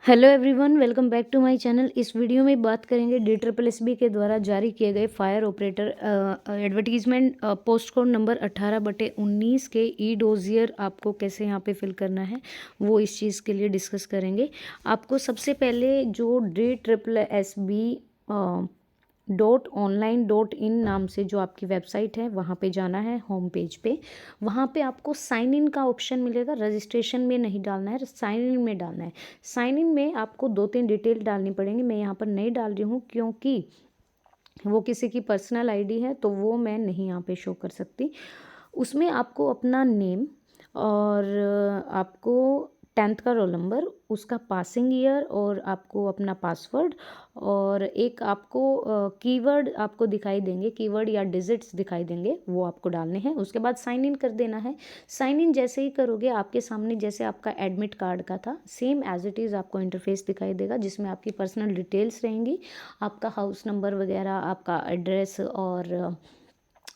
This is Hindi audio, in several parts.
Hello everyone, welcome back to my channel. इस वीडियो में बात करेंगे DSSB के द्वारा जारी किए गए fire operator advertisement post code number 18/19 के ई डोजियर आपको कैसे यहाँ पे फिल करना है, वो इस चीज़ के लिए डिस्कस करेंगे। आपको सबसे पहले जो DSSB .online.in नाम से जो आपकी वेबसाइट है वहाँ पे जाना है, होम पेज पे। वहाँ पे आपको साइन इन का ऑप्शन मिलेगा। रजिस्ट्रेशन में नहीं डालना है, साइन इन में डालना है। साइन इन में आपको 2-3 डिटेल डालनी पड़ेंगी। मैं यहाँ पर नहीं डाल रही हूँ क्योंकि वो किसी की पर्सनल आईडी है, तो वो मैं नहीं यहाँ पे शो कर सकती। उसमें आपको अपना नेम और आपको 10th का रोल नंबर, उसका पासिंग ईयर और आपको अपना पासवर्ड और एक आपको कीवर्ड आपको दिखाई देंगे, कीवर्ड या डिजिट्स दिखाई देंगे, वो आपको डालने हैं। उसके बाद साइन इन कर देना है। साइन इन जैसे ही करोगे आपके सामने जैसे आपका एडमिट कार्ड का था सेम एज इट इज़ आपको इंटरफेस दिखाई देगा, जिसमें आपकी पर्सनल डिटेल्स रहेंगी, आपका हाउस नंबर वगैरह, आपका एड्रेस और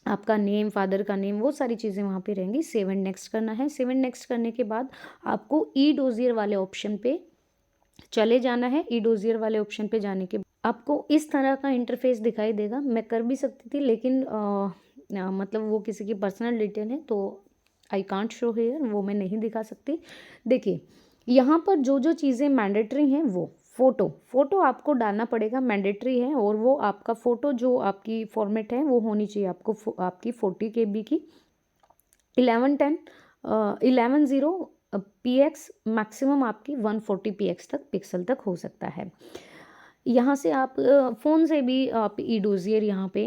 आपका नेम, फादर का नेम, वो सारी चीज़ें वहाँ पे रहेंगी। सेव एंड नेक्स्ट करना है। सेव एंड नेक्स्ट करने के बाद आपको ई डोजियर वाले ऑप्शन पे चले जाना है। ई डोजियर वाले ऑप्शन पे जाने के बाद आपको इस तरह का इंटरफेस दिखाई देगा। मैं कर भी सकती थी लेकिन मतलब वो किसी की पर्सनल डिटेल है तो आई कांट शो हेयर, वो मैं नहीं दिखा सकती। देखिए, यहाँ पर जो जो चीज़ें मैंडेटरी हैं वो फ़ोटो आपको डालना पड़ेगा, मैंडेटरी है। और वो आपका फ़ोटो जो आपकी फॉर्मेट है वो होनी चाहिए आपको आपकी 40 KB की, 1110 11:0 px, मैक्सिमम आपकी 140 px तक पिक्सल तक हो सकता है। यहाँ से आप फ़ोन से भी आप ई डोजियर यहाँ पे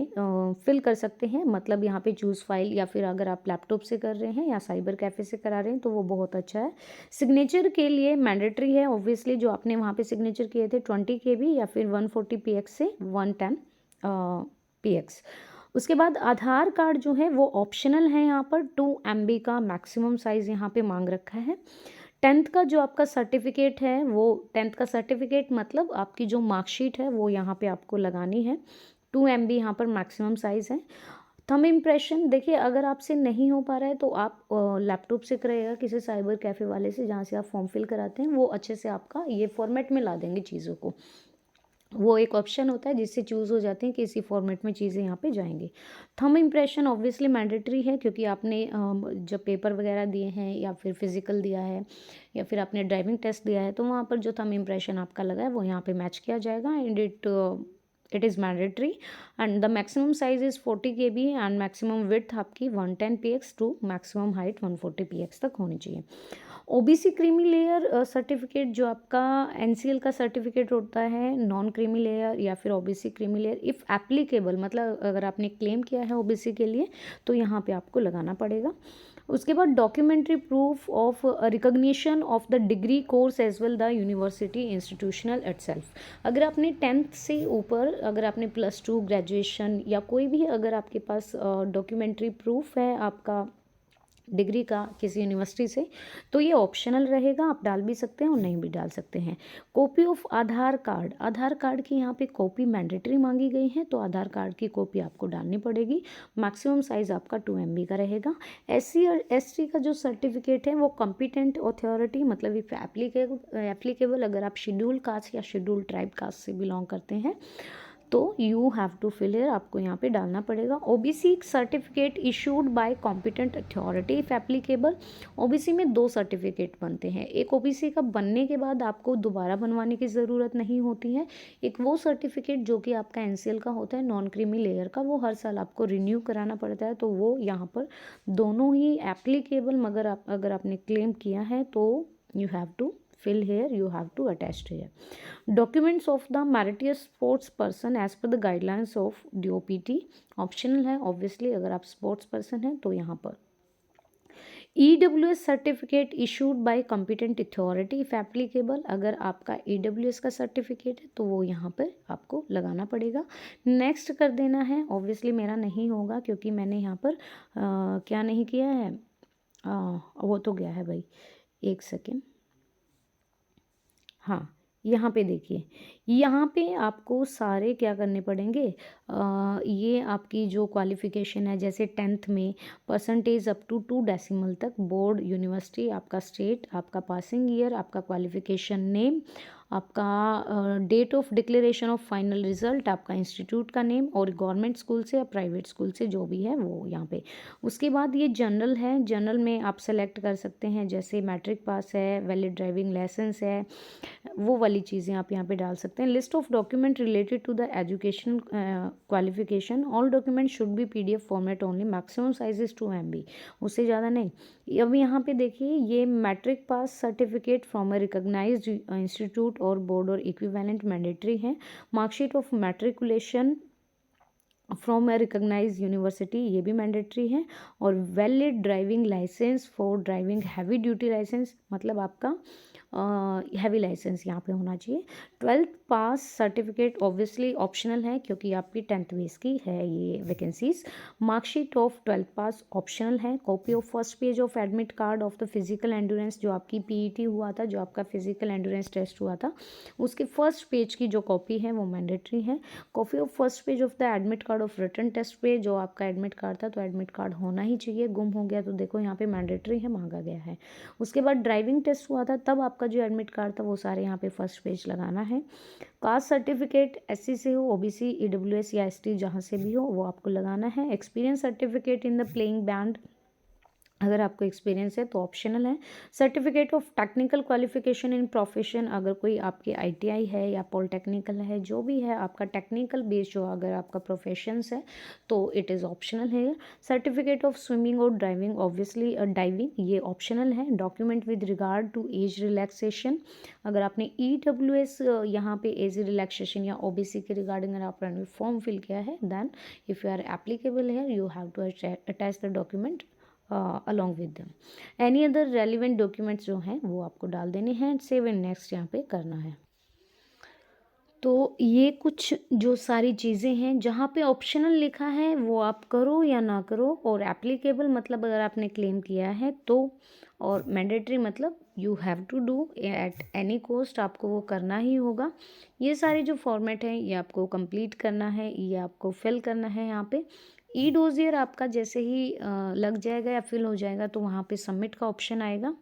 फिल कर सकते हैं। मतलब यहाँ पे चूज़ फाइल, या फिर अगर आप लैपटॉप से कर रहे हैं या साइबर कैफ़े से करा रहे हैं तो वो बहुत अच्छा है। सिग्नेचर के लिए मैंडेटरी है ऑब्वियसली, जो आपने वहाँ पे सिग्नेचर किए थे 20 KB या फिर 140 px से 110 px। उसके बाद आधार कार्ड जो है वो ऑप्शनल है। यहाँ पर 2 MB का मैक्सिमम साइज़ यहाँ पे मांग रखा है। 10th का जो आपका सर्टिफिकेट है वो 10th का सर्टिफिकेट मतलब आपकी जो मार्कशीट है वो यहाँ पे आपको लगानी है। 2 MB यहाँ पर मैक्सिमम साइज़ है। थंब इम्प्रेशन, देखिए अगर आपसे नहीं हो पा रहा है तो आप लैपटॉप से कराइएगा किसी साइबर कैफ़े वाले से, जहाँ से आप फॉर्म फिल कराते हैं। वो अच्छे से आपका ये फॉर्मेट में ला देंगे चीज़ों को। वो एक ऑप्शन होता है जिससे चूज़ हो जाते हैं कि इसी फॉर्मेट में चीज़ें यहाँ पे जाएंगी। थंब इम्प्रेशन ऑब्वियसली मैंडेटरी है, क्योंकि आपने जब पेपर वगैरह दिए हैं या फिर फिजिकल दिया है या फिर आपने ड्राइविंग टेस्ट दिया है तो वहाँ पर जो थंब इम्प्रेशन आपका लगा है वो यहाँ पे मैच किया जाएगा। And it is mandatory and the maximum size is 40 KB and maximum width आपकी 110 px to maximum height 140 px तक होनी चाहिए। ओबीसी क्रीमी लेयर सर्टिफिकेट, जो आपका एनसीएल का सर्टिफिकेट होता है, नॉन क्रीमी लेयर या फिर OBC creamy layer if applicable, मतलब अगर आपने क्लेम किया है ओबीसी के लिए तो यहाँ पे आपको लगाना पड़ेगा। उसके बाद documentary proof of recognition of the degree course as well the university institutional itself. अगर आपने 10th से ऊपर, अगर आपने +2 ग्रेजुएशन या कोई भी अगर आपके पास डॉक्यूमेंट्री प्रूफ है आपका डिग्री का किसी यूनिवर्सिटी से, तो ये ऑप्शनल रहेगा, आप डाल भी सकते हैं और नहीं भी डाल सकते हैं। Copy of Aadhaar card, Aadhaar card की यहाँ पे कॉपी मैंडेटरी मांगी गई है, तो आधार कार्ड की कॉपी आपको डालनी पड़ेगी। मैक्सिमम साइज़ आपका 2 MB का रहेगा। SC और ST का जो सर्टिफिकेट है वो कॉम्पिटेंट अथॉरिटी, मतलब इफ एप्लीकेबल अगर आप शेड्यूल कास्ट या शेड्यूल ट्राइब कास्ट से बिलोंग करते हैं तो you have to fill here, आपको यहाँ पे डालना पड़ेगा। OBC certificate issued by competent authority if applicable. OBC में 2 सर्टिफिकेट बनते हैं। एक ओबीसी का बनने के बाद आपको दोबारा बनवाने की ज़रूरत नहीं होती है। एक वो सर्टिफिकेट जो कि आपका एनसीएल का होता है, नॉन क्रीमी लेयर का, वो हर साल आपको रिन्यू कराना पड़ता है। तो वो यहाँ पर दोनों ही एप्लीकेबल, मगर अगर आपने क्लेम किया है तो you have to fill here, you have to attach here. Documents of the meritorious sports person as per the guidelines of DOPT optional है ऑब्वियसली, अगर आप स्पोर्ट्स पर्सन हैं तो यहाँ पर EWS certificate issued by competent authority if applicable, अगर आपका EWS का सर्टिफिकेट है तो वो यहाँ पर आपको लगाना पड़ेगा। नेक्स्ट कर देना है। ऑब्वियसली मेरा नहीं होगा क्योंकि मैंने यहाँ पर क्या नहीं किया है, वो तो गया है भाई, एक सेकेंड। हाँ, यहाँ पे देखिए, यहाँ पे आपको सारे क्या करने पड़ेंगे, ये आपकी जो क्वालिफ़िकेशन है, जैसे 10th में परसेंटेज अप टू 2 डेसिमल तक, बोर्ड, यूनिवर्सिटी, आपका स्टेट, आपका पासिंग ईयर, आपका क्वालिफ़िकेशन नेम, आपका date of declaration of final result, आपका इंस्टीट्यूट का नेम और गवर्नमेंट स्कूल से या प्राइवेट स्कूल से जो भी है वो यहाँ पे। उसके बाद ये जनरल है, जनरल में आप सेलेक्ट कर सकते हैं जैसे मैट्रिक पास है, वैलिड ड्राइविंग लाइसेंस है, वो वाली चीज़ें आप यहाँ पे डाल सकते हैं। List of document related to the education qualification, all document should be PDF format only, maximum size is 2 MB, उससे ज़्यादा नहीं। अब यहाँ पे देखिए ये matric pass certificate from a recognized institute और बोर्ड और इक्विवेलेंट मैंडेटरी है। Mark sheet of matriculation from a recognize university, ये भी मैंडेटरी है। और valid driving licence for driving heavy duty licence, मतलब आपका हैवी लाइसेंस यहाँ पे होना चाहिए। 12th पास सर्टिफिकेट ऑब्वियसली ऑप्शनल है क्योंकि आपकी 10th बेस की है ये vacancies. Marksheet of 12th pass optional है। Copy of first page of admit card of the physical endurance, जो आपकी PET हुआ था, जो आपका फिजिकल एंड्योरेंस टेस्ट हुआ था, उसके फर्स्ट पेज की जो कॉपी है वो मैंडेटरी है। Copy of first page of the admit card of written test पे, जो आपका एडमिट कार्ड था तो एडमिट कार्ड होना ही चाहिए, गुम हो गया तो देखो यहाँ पे मैंडेटरी है, मांगा गया है। उसके बाद ड्राइविंग टेस्ट हुआ था तब आपका जो एडमिट कार्ड था वो सारे यहाँ पे फर्स्ट पेज लगाना है। कास्ट सर्टिफिकेट SC से हो, OBC, EWS या ST जहाँ से भी हो वो आपको लगाना है। Experience certificate in the playing band, अगर आपको एक्सपीरियंस है तो ऑप्शनल है। Certificate of technical qualification in profession, अगर कोई आपकी ITI है या पॉलिटेक्निकल है, जो भी है आपका टेक्निकल बेस, जो अगर आपका प्रोफेशंस है तो इट इज़ ऑप्शनल है। सर्टिफिकेट ऑफ स्विमिंग और ड्राइविंग, ऑब्वियसली डाइविंग, ये ऑप्शनल है। Document with regard to age relaxation, अगर आपने EWS यहाँ पे एज रिलैक्सेशन या OBC के रिगार्डिंग अगर आपने फॉर्म फिल किया है, then if you are applicable है you have to attach the document along with them. Any other relevant documents जो हैं वो आपको डाल देने हैं। सेव एंड नेक्स्ट यहाँ पे करना है। तो ये कुछ जो सारी चीज़ें हैं जहाँ पे ऑप्शनल लिखा है वो आप करो या ना करो, और एप्लीकेबल मतलब अगर आपने क्लेम किया है तो, और मैंडेटरी मतलब you have to do at any cost, आपको वो करना ही होगा। ये सारे जो फॉर्मेट हैं ये आपको कंप्लीट करना है, ये आपको फिल करना है। यहाँ पे E-डोजियर आपका जैसे ही लग जाएगा या फिल हो जाएगा तो वहाँ पे सबमिट का ऑप्शन आएगा।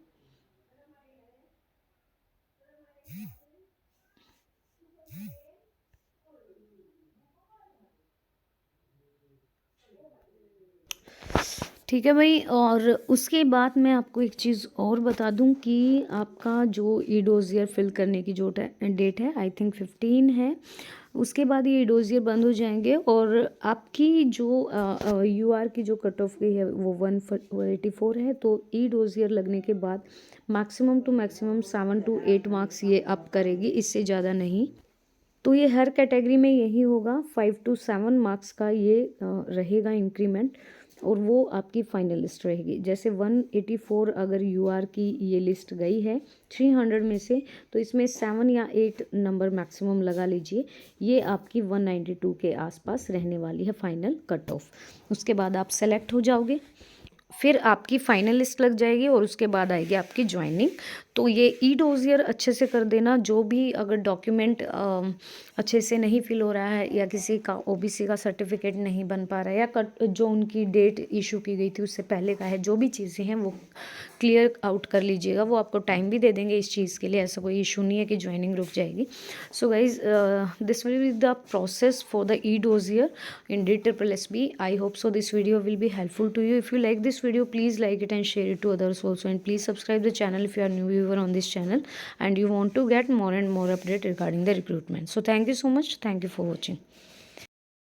ठीक है भाई, और उसके बाद मैं आपको एक चीज़ और बता दूं कि आपका जो E-डोजियर फिल करने की जो डेट है आई थिंक 15 है, उसके बाद ये E-डोजियर बंद हो जाएंगे और आपकी जो UR की जो कट ऑफ गई है वो 184 है। तो E-डोजियर लगने के बाद maximum to maximum 7 to 8 marks ये अप करेगी, इससे ज़्यादा नहीं। तो ये हर कैटेगरी में यही होगा, 5 to 7 मार्क्स का ये रहेगा इंक्रीमेंट, और वो आपकी फाइनल लिस्ट रहेगी। जैसे 184 अगर UR की ये लिस्ट गई है 300 में से, तो इसमें 7 या 8 नंबर मैक्सिमम लगा लीजिए, ये आपकी 192 के आसपास रहने वाली है फाइनल कट ऑफ। उसके बाद आप सेलेक्ट हो जाओगे, फिर आपकी फाइनल लिस्ट लग जाएगी और उसके बाद आएगी आपकी ज्वाइनिंग। तो ये E-डोजियर अच्छे से कर देना, जो भी अगर डॉक्यूमेंट अच्छे से नहीं फिल हो रहा है या किसी का OBC का सर्टिफिकेट नहीं बन पा रहा है या जो उनकी डेट इशू की गई थी उससे पहले का है, जो भी चीज़ें हैं वो क्लियर आउट कर लीजिएगा। वो आपको टाइम भी दे देंगे इस चीज़ के लिए, ऐसा कोई इशू नहीं है कि ज्वाइनिंग रुक जाएगी। So guys this will be the process for the e dossier in DSSB. I hope so this video will be helpful to you. If you like this video, please like it and share it to others also, and please subscribe the channel if you are new viewer on this channel and you want to get more and more update regarding the recruitment. So thank you so much. Thank you for watching.